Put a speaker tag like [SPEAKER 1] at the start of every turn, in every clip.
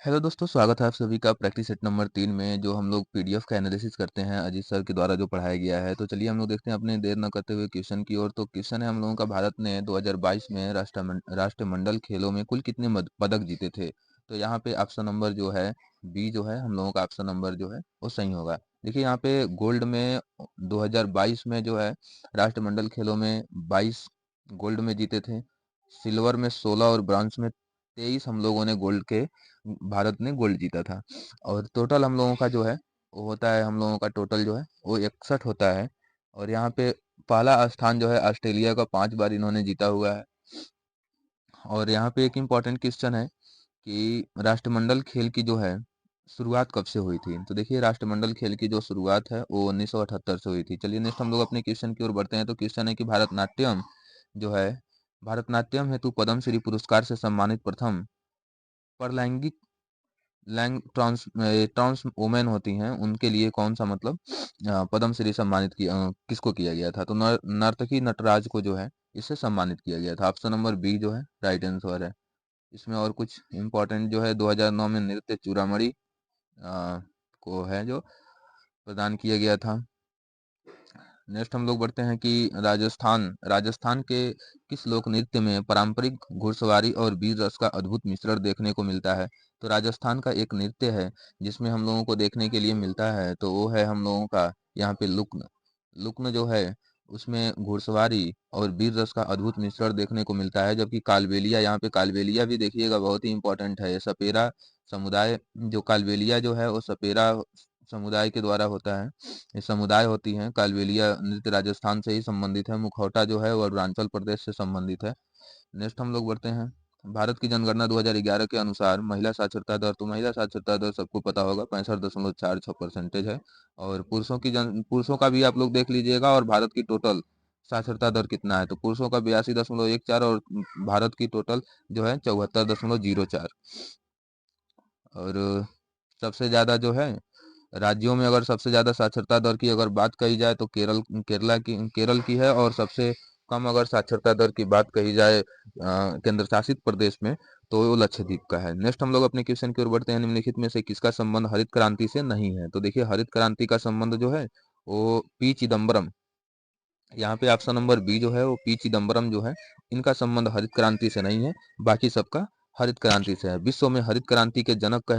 [SPEAKER 1] Hello दोस्तों, स्वागत है आप सभी का प्रैक्टिस सेट नंबर 3 में जो हम लोग पीडीएफ का एनालिसिस करते हैं अजीत सर के द्वारा जो पढ़ाया गया है। तो चलिए हम लोग देखते हैं अपने देर न करते हुए क्वेश्चन की ओर। तो क्वेश्चन है हम लोगों का, भारत ने 2022 में राष्ट्रमंडल खेलों में कुल कितने पदक जीते थे। तो यहाँ पे ऑप्शन नंबर जो है बी जो है हम लोगों का ऑप्शन नंबर जो है वो सही होगा। देखिए यहाँ पे गोल्ड में 2022 में जो है राष्ट्रमंडल खेलों में 22 गोल्ड में जीते थे। सिल्वर में 16 और ब्रॉन्ज में 23 हम लोगों ने गोल्ड के भारत ने गोल्ड जीता था। और टोटल हम लोगों का जो है वो होता है, हम लोगों का टोटल जो है वो 61 होता है। और यहाँ पे पहला स्थान जो है ऑस्ट्रेलिया का 5 बार इन्होंने जीता हुआ है। और यहाँ पे एक इम्पॉर्टेंट क्वेश्चन है कि राष्ट्रमंडल खेल की जो है शुरुआत कब से हुई थी। तो देखिए राष्ट्रमंडल खेल की जो शुरुआत है वो 1978 से हुई थी। चलिए नेक्स्ट हम लोग अपने क्वेश्चन की ओर बढ़ते हैं। तो क्वेश्चन है कि भारतनाट्यम जो है, भारतनाट्यम हेतु पद्मश्री पुरस्कार से सम्मानित प्रथम परलैंगिक ट्रांस वुमेन होती हैं, उनके लिए कौन सा मतलब पद्मश्री सम्मानित किया, किसको किया गया था। तो नर्तकी नटराज को जो है इससे सम्मानित किया गया था। ऑप्शन नंबर बी जो है राइट आंसर है। इसमें और कुछ इम्पोर्टेंट जो है 2009 में नृत्य चूड़ामणि को है जो प्रदान किया गया था। नेक्स्ट हम लोग बढ़ते हैं कि राजस्थान राजस्थान के किस लोक नृत्य में पारंपरिक घुड़सवारी और वीर रस का अद्भुत मिश्रण देखने को मिलता है। तो राजस्थान का एक नृत्य है जिसमें हम लोगों को देखने के लिए मिलता है, तो वो है हम लोगों का यहाँ पे लुक्न। लुक्न जो है उसमें घुड़सवारी और वीर रस का अद्भुत मिश्रण देखने को मिलता है। जबकि कालबेलिया, यहाँ पे कालबेलिया भी देखिएगा बहुत ही इंपॉर्टेंट है। ये सपेरा समुदाय, जो कालबेलिया जो है वो सपेरा समुदाय के द्वारा होता है। ये समुदाय होती हैं। कालबेलिया नृत्य राजस्थान से ही संबंधित है। मुखौटा जो है वो अरुणाचल प्रदेश से संबंधित है। नेक्स्ट हम लोग बढ़ते हैं। भारत की जनगणना 2011 के अनुसार महिला साक्षरता दर, तो महिला साक्षरता दर सबको पता होगा 65.46% है। और पुरुषों का भी आप लोग देख लीजिएगा। और भारत की टोटल साक्षरता दर कितना है, तो पुरुषों का 82.14 और भारत की टोटल जो है 74.04। और सबसे ज्यादा जो है राज्यों में, अगर सबसे ज्यादा साक्षरता दर की अगर बात कही जाए तो केरल की है। और सबसे कम अगर साक्षरता दर की बात कही जाए केंद्र शासित प्रदेश में, तो वो लक्षद्वीप का है। नेक्स्ट हम लोग अपने क्वेश्चन की ओर बढ़ते हैं। निम्नलिखित में से किसका संबंध हरित क्रांति से नहीं है। तो देखिए हरित क्रांति का संबंध जो है वो पी चिदम्बरम, यहाँ पे ऑप्शन नंबर बी जो है वो पी चिदम्बरम जो है इनका संबंध हरित क्रांति से नहीं है। बाकी सबका हरित क्रांति से है। विश्व में हरित क्रांति के जनक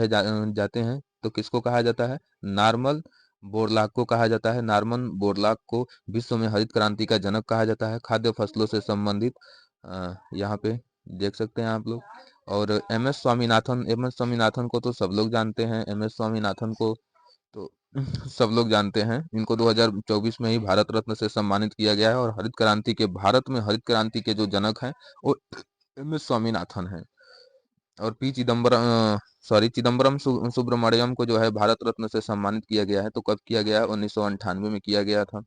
[SPEAKER 1] जाते हैं, तो किसको कहा जाता है? नॉर्मन बोरलॉग को कहा जाता है। नॉर्मन बोरलॉग को विश्व में हरित क्रांति का जनक कहा जाता है। खाद्य फसलों से संबंधित यहाँ पे देख सकते हैं आप लोग। और एम एस स्वामीनाथन को तो सब लोग जानते हैं। एम एस स्वामीनाथन को तो सब लोग जानते हैं। इनको 2024 में ही भारत रत्न से सम्मानित किया गया है। और भारत में हरित क्रांति के जो जनक हैं वो एम एस स्वामीनाथन हैं। और पी चिदम्बरम चिदम्बरम सुब्रमण्यम को जो है भारत रत्न से सम्मानित किया गया है। तो कब किया गया है? 1998 में किया गया था।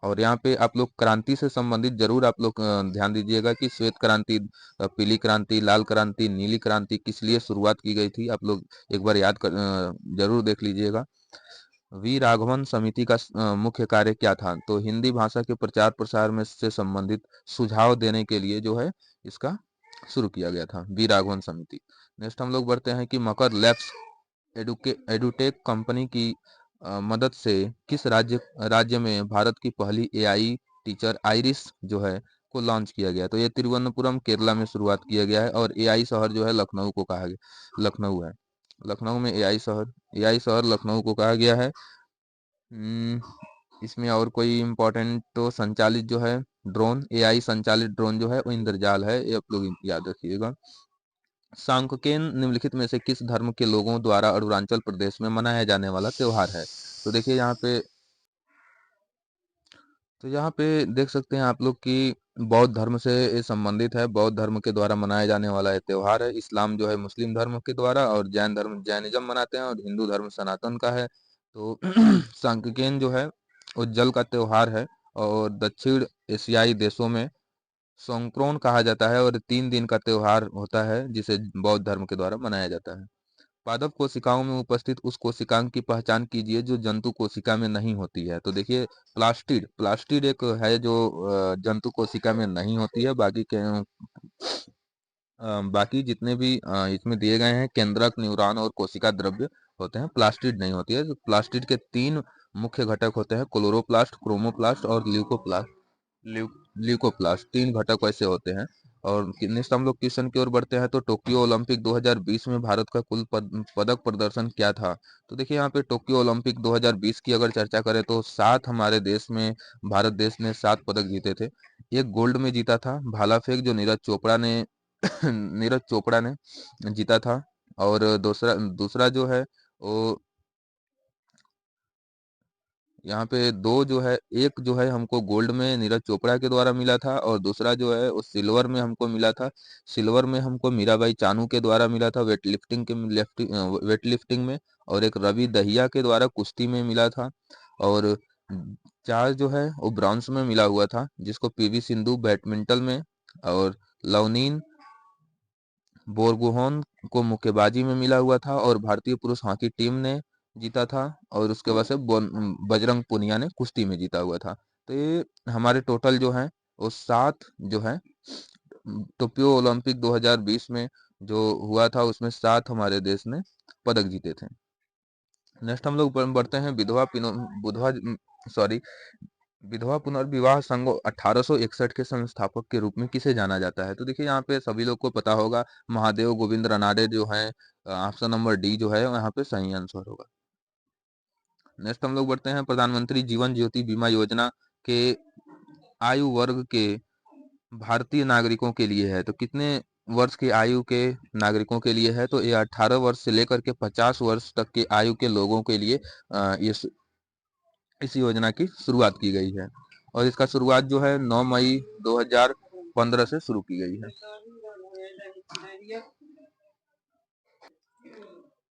[SPEAKER 1] और यहाँ पे आप लोग क्रांति से संबंधित जरूर आप लोग ध्यान दीजिएगा कि श्वेत क्रांति, पीली क्रांति, लाल क्रांति, नीली क्रांति किस लिए शुरुआत की गई थी, आप लोग एक बार जरूर देख लीजिएगा। वी राघवन समिति का मुख्य कार्य क्या था। तो हिंदी भाषा के प्रचार प्रसार में से संबंधित सुझाव देने के लिए जो है इसका शुरू किया गया था, वी राघवन समिति। नेक्स्ट हम लोग बढ़ते हैं कि मकर लैब्स एडुटेक कंपनी की मदद से किस राज्य में भारत की पहली एआई टीचर आइरिस जो है को लॉन्च किया गया। तो ये तिरुवनंतपुरम केरला में शुरुआत किया गया है। और एआई शहर जो है लखनऊ को कहा गया, लखनऊ है। लखनऊ में एआई शहर लखनऊ को कहा गया है। इसमें और कोई इम्पोर्टेंट तो संचालित जो है ड्रोन, एआई संचालित ड्रोन जो है वो इंद्रजाल है, ये आप लोग याद रखिएगा। सांककेन निम्नलिखित में से किस धर्म के लोगों द्वारा अरुणाचल प्रदेश में मनाया जाने वाला त्योहार है। तो देखिए यहाँ पे देख सकते हैं आप लोग कि बौद्ध धर्म से ये संबंधित है। बौद्ध धर्म के द्वारा मनाया जाने वाला ये त्योहार है। इस्लाम जो है मुस्लिम धर्म के द्वारा, और जैन धर्म जैनिज्म मनाते हैं, और हिंदू धर्म सनातन का है। तो सांक्यन जो है वो जल का त्योहार है। और दक्षिण एशियाई देशों में संक्रोन कहा जाता है। और 3 दिन का त्योहार होता है जिसे बौद्ध धर्म के द्वारा मनाया जाता है। पादप कोशिकाओं में उपस्थित उस कोशिकांग की पहचान कीजिए जो जंतु कोशिका में नहीं होती है। तो देखिए प्लास्टिड प्लास्टिड एक है जो जंतु कोशिका में नहीं होती है। बाकी के बाकी जितने भी इसमें दिए गए हैं केंद्रक, न्यूरॉन और कोशिका द्रव्य होते हैं, प्लास्टिड नहीं होती है। तो प्लास्टिड के 3 मुख्य घटक होते हैं, क्लोरोप्लास्ट, क्रोमोप्लास्ट और ल्यूकोप्लास्ट, 3 घटक वैसे होते हैं। और नेक्स्ट हम लोग क्वेश्चन की ओर बढ़ते हैं। तो टोक्यो ओलंपिक 2020 में भारत का कुल पदक प्रदर्शन क्या था? तो देखिए यहाँ पे टोक्यो ओलंपिक 2020 की अगर चर्चा करें तो 7 हमारे देश में, भारत देश ने 7 पदक जीते थे। एक गोल्ड में जीता था भाला फेंक, जो नीरज चोपड़ा ने नीरज चोपड़ा ने जीता था। और दूसरा दूसरा जो है वो यहाँ पे दो जो है, एक जो है हमको गोल्ड में नीरज चोपड़ा के द्वारा मिला था, और दूसरा जो है वो सिल्वर में हमको मिला था। सिल्वर में हमको मीराबाई चानू के द्वारा मिला था वेट लिफ्टिंग में। और एक रवि दहिया के द्वारा कुश्ती में मिला था। और चार जो है वो ब्रॉन्ज में मिला हुआ था, जिसको पीवी सिंधु बैडमिंटन में, और लवनीन बोरगोहन को मुक्केबाजी में मिला हुआ था, और भारतीय पुरुष हॉकी टीम ने जीता था। और उसके बाद से बजरंग पुनिया ने कुश्ती में जीता हुआ था। तो ये हमारे टोटल जो है वो 7 जो है टोक्यो ओलंपिक 2020 में जो हुआ था उसमें 7 हमारे देश ने पदक जीते थे। नेक्स्ट हम लोग बढ़ते हैं बुधवा सॉरी विधवा पुनर्विवाह संघ 1861 के संस्थापक के रूप में किसे जाना जाता है? तो देखिए यहाँ पे सभी लोग को पता होगा, महादेव गोविंद रनाडे जो है। ऑप्शन नंबर डी जो है यहाँ पे सही आंसर होगा। नेक्स्ट हम लोग बढ़ते हैं प्रधानमंत्री जीवन ज्योति बीमा योजना के आयु वर्ग के भारतीय नागरिकों के लिए है, तो कितने वर्ष की आयु के नागरिकों के लिए है? तो ये 18 वर्ष से लेकर के 50 वर्ष तक की आयु के लोगों के लिए इस योजना की शुरुआत की गई है। और इसका शुरुआत जो है 9 मई 2015 से शुरू की गई है।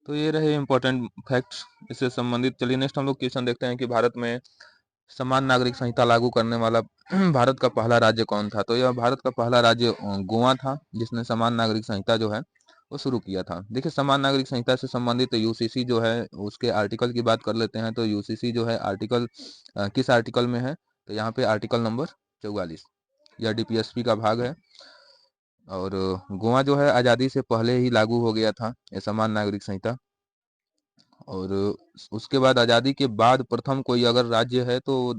[SPEAKER 1] तो ये रहे इंपॉर्टेंट फैक्ट्स इससे संबंधित। चलिए नेक्स्ट हम लोग क्वेश्चन देखते हैं कि भारत में समान नागरिक संहिता लागू करने वाला भारत का पहला राज्य कौन था? तो यह भारत का पहला राज्य गोवा था, जिसने समान नागरिक संहिता जो है वो शुरू किया था। देखिए समान नागरिक संहिता से संबंधित यूसीसी जो है उसके आर्टिकल की बात कर लेते हैं। तो यूसीसी जो है आर्टिकल किस आर्टिकल में है? तो यहाँ पे आर्टिकल नंबर 44, यह डीपीएसपी का भाग है। और गोवा जो है आज़ादी से पहले ही लागू हो गया था ये समान नागरिक संहिता। और उसके बाद आज़ादी के बाद प्रथम कोई अगर राज्य है तो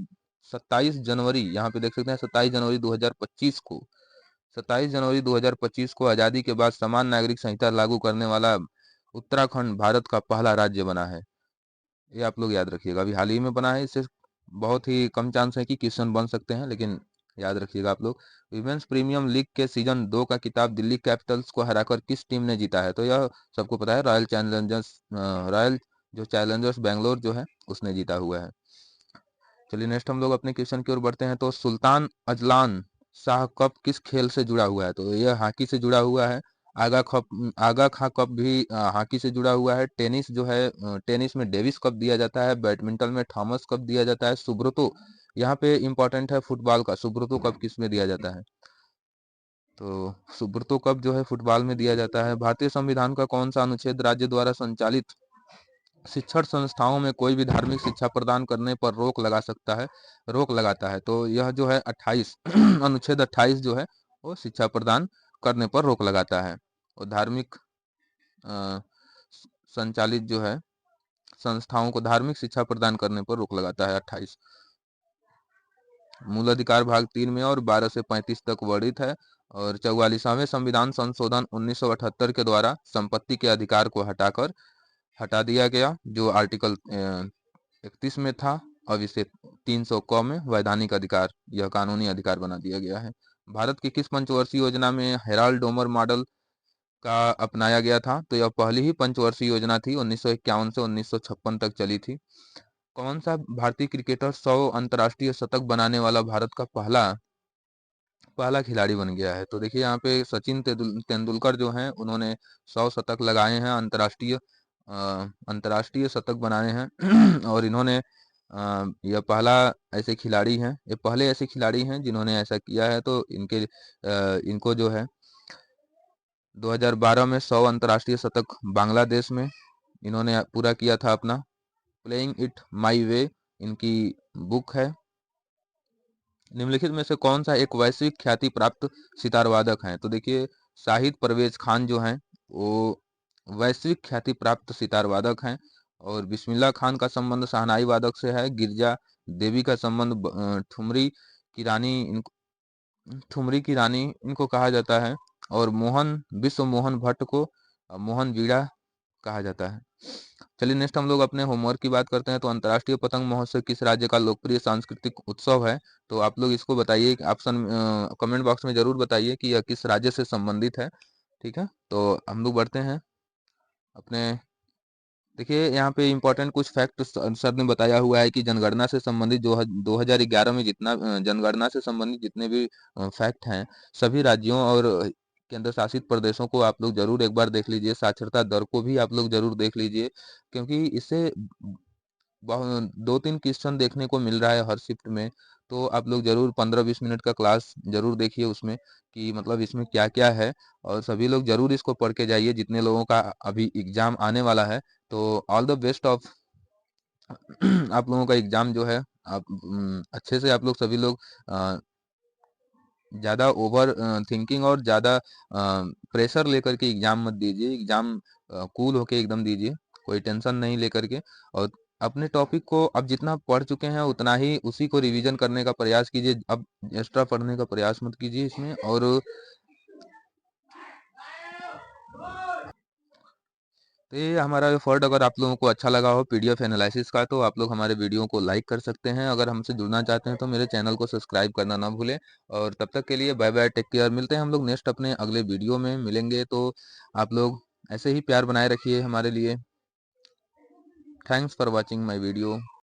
[SPEAKER 1] 27 जनवरी, यहाँ पे देख सकते हैं 27 जनवरी 2025 को, 27 जनवरी 2025 को आज़ादी के बाद समान नागरिक संहिता लागू करने वाला उत्तराखंड भारत का पहला राज्य बना है। ये आप लोग याद रखिएगा, अभी हाल ही में बना है। इससे बहुत ही कम चांस है कि क्वेश्चन बन सकते हैं, लेकिन याद रखिएगा आप लोग। विमेंस प्रीमियम लीग के सीजन 2 का किताब दिल्ली कैपिटल्स को हराकर किस टीम ने जीता है? तो यह सबको पता है, रॉयल जो चैलेंजर्स बैंगलोर जो है उसने जीता हुआ है। चलिए नेक्स्ट हम लोग अपने क्वेश्चन की ओर बढ़ते हैं। तो सुल्तान अजलान शाह कप किस खेल से जुड़ा हुआ है? तो यह हॉकी से जुड़ा हुआ है। आगा खां कप भी हॉकी से जुड़ा हुआ है। टेनिस जो है टेनिस में डेविस कप दिया जाता है। बैडमिंटन में थॉमस कप दिया जाता है। सुब्रतो, यहाँ पे इंपॉर्टेंट है फुटबॉल का, सुब्रतो कप किस में दिया जाता है? तो सुब्रतो कप जो है फुटबॉल में दिया जाता है। भारतीय संविधान का कौन सा अनुच्छेद राज्य द्वारा संचालित शिक्षण संस्थाओं में कोई भी धार्मिक शिक्षा प्रदान करने पर रोक लगाता है? तो यह जो है 28 अनुच्छेद 28 जो है वो शिक्षा प्रदान करने पर रोक लगाता है। और धार्मिक अ, संचालित जो है संस्थाओं को धार्मिक शिक्षा प्रदान करने पर रोक लगाता है 28। मूल अधिकार भाग 3 में और 12 से 35 तक वर्णित है। और 44वां संविधान संशोधन 1978 के द्वारा संपत्ति के अधिकार को हटा दिया गया, जो आर्टिकल 31 में था। अब इसे 300 क में वैधानिक अधिकार, यह कानूनी अधिकार बना दिया गया है। भारत की किस पंचवर्षीय योजना में हेराल्ड डोमर मॉडल का अपनाया गया था? तो यह पहली ही पंचवर्षीय योजना थी, 1951 से 1956 तक चली थी। कौन सा भारतीय क्रिकेटर 100 अंतर्राष्ट्रीय शतक बनाने वाला भारत का पहला पहला खिलाड़ी बन गया है? तो देखिए यहाँ पे सचिन तेंदुलकर जो हैं उन्होंने 100 शतक लगाए हैं, अंतर्राष्ट्रीय शतक बनाए हैं। और इन्होंने यह पहला ऐसे खिलाड़ी हैं, ये पहले ऐसे खिलाड़ी हैं जिन्होंने ऐसा किया है। तो इनको जो है 2012 में 100 अंतर्राष्ट्रीय शतक बांग्लादेश में इन्होंने पूरा किया था अपना। प्लेइंग इट माई वे इनकी बुक है। निम्नलिखित में से कौन सा एक वैश्विक ख्याति प्राप्त सितार वादक है? तो देखिए शाहिद परवेज खान जो हैं वो वैश्विक ख्याति प्राप्त सितार वादक हैं। और बिस्मिल्लाह खान का संबंध शहनाई वादक से है। गिरजा देवी का संबंध ठुमरी की रानी ठुमरी की रानी इनको कहा जाता है। और मोहन विश्व मोहन भट्ट को मोहन वीणा कहा जाता है। चलिए नेक्स्ट हम लोग अपने होमवर्क की बात करते हैं। तो अंतर्राष्ट्रीय पतंग महोत्सव किस राज्य का लोकप्रिय सांस्कृतिक उत्सव है? तो आप लोग इसको बताइए, ऑप्शन कमेंट बॉक्स में जरूर बताइए कि यह किस राज्य से संबंधित है। ठीक है, तो हम लोग बढ़ते हैं अपने। देखिए यहाँ पे इम्पोर्टेंट कुछ फैक्ट सर ने बताया हुआ है कि जनगणना से संबंधित जो 2011 में जितना जनगणना से संबंधित जितने भी फैक्ट हैं, सभी राज्यों और केंद्र शासित प्रदेशों को आप लोग जरूर एक बार देख लीजिए। साक्षरता दर को भी आप लोग जरूर देख लीजिए, क्योंकि इससे 2-3 क्वेश्चन देखने को मिल रहा है हर शिफ्ट में। तो आप लोग जरूर 15-20 मिनट का क्लास जरूर देखिए उसमें, कि मतलब इसमें क्या क्या है। और सभी लोग जरूर इसको पढ़ के जाइए जितने लोगों का अभी एग्जाम आने वाला है। तो ऑल द बेस्ट ऑफ आप लोगों का एग्जाम जो है, आप अच्छे से आप लोग सभी लोग ज़्यादा ओवर थिंकिंग और ज़्यादा प्रेशर लेकर के एग्ज़ाम मत दीजिए। एग्ज़ाम कूल होके एकदम दीजिए, कोई टेंशन नहीं लेकर के। और अपने टॉपिक को अब जितना पढ़ चुके हैं उतना ही उसी को रिवीजन करने का प्रयास कीजिए। अब एक्स्ट्रा पढ़ने का प्रयास मत कीजिए इसमें। और तो ये हमारा एफर्ट अगर आप लोगों को अच्छा लगा हो पीडीएफ एनालिसिस का, तो आप लोग हमारे वीडियो को लाइक कर सकते हैं। अगर हमसे जुड़ना चाहते हैं तो मेरे चैनल को सब्सक्राइब करना ना भूलें। और तब तक के लिए बाय बाय, टेक केयर। मिलते हैं हम लोग नेक्स्ट अपने अगले वीडियो में मिलेंगे। तो आप लोग ऐसे ही प्यार बनाए रखिए हमारे लिए। Thanks for watching my video.